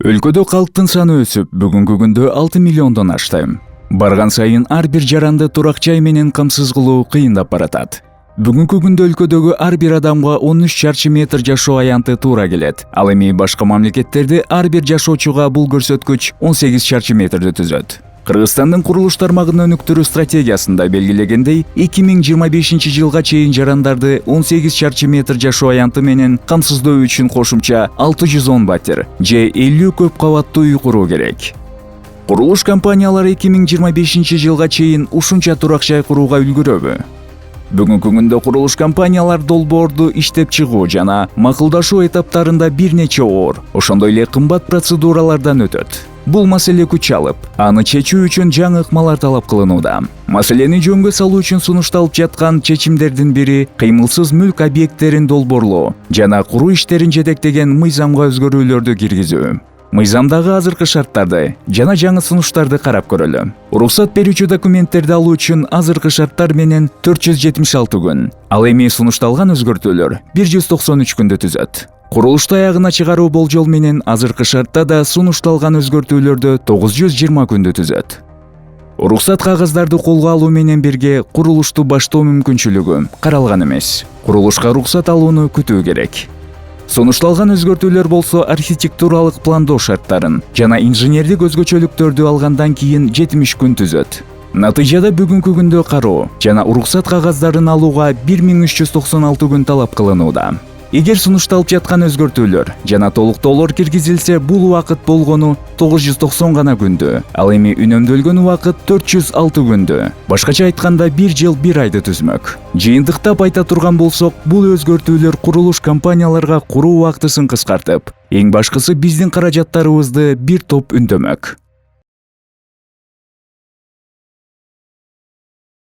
Өлкөдө калктын саны өсүп, бүгүнкү күндө 6 миллиондон ашты. Барган сайын ар бир жаранды турак жай менен камсыз кылуу кыйындап баратат. Бүгүнкү күндө өлкөдөгү ар бир адамга 13 чарчы метр жашоо аянты туура келет. Ал эми башка мамлекеттерде ар бир жашоочуга бул көрсөткүч 18 чарчы метрди түзөт. Кыргызстандын курулуш тармагын өнүктүрүү стратегиясында белгилегендей, 2025 жылга чейин жарандарды 18 чарчы метр жашоо аянты менен камсыздоо үчүн кошумча 610 батир же 50 көп кабаттуу үй куруу керек. Курулуш компаниялары 2025 жылга чейин ушунча турак жай курууга үлгүрөбү? Бүгүнкү күндө курулуш компаниялар долбоорду иштеп чыгуу жана макулдашуу этаптарында бир нече оор, ошондой эле кымбат процедуралардан өтөт. Бул маселе күч алып, аны чечүү үчүн жаңы ыкмалар талап кылынууда. Маселени жөнгө салуу үчүн сунушталып жаткан чечимдердин бири кыймылсыз мүлк объекттерин долбоорлоо жана куруу иштерин жетектеген мыйзамга өзгөрүүлөрдү киргизүү. Мыйзамдагы азыркы шарттарды жана жаңы сунуштарды карап көрөлү. Уруксат берүүчү документтерди алуу үчүн азыркы шарттар менен 476 күн, ал эми сунушталган өзгөртүүлөр 193 күндү түзөт. Курулушту аягына чыгаруу болжол менен азыркы шартта да сунушталган өзгөртүүлөрдү 920 күндү түзөт. Уруксат кагаздарды колго алуу менен бирге курулушту баштоо мүмкүнчүлүгү каралган эмес. Курулушка уруксат алууну күтүү керек. Сунушталган өзгөртүүлөр болсо архитектуралык пландоо шарттарын жана инженердик өзгөчөлүктөрдү алгандан кийин 70 күн түзөт. Натыйжада бүгүнкү күндө кароо жана уруксат кагаздарын алууга 1396 күн талап кылынууда. Эгер сунушталып жаткан өзгөртүүлөр жана толуктоолор киргизилсе, бул убакыт болгону 990 гана күндү, ал эми үнөмдөлгөн убакыт 406 күндү. Башкача айтканда 1 жыл 1 айды түзмөк. Жыйынтыктап айта турган болсок, бул өзгөртүүлөр курулуш компанияларга куруу убактысын кыскартып, эң башкысы биздин каражаттарыбызды бир топ үндөмөк.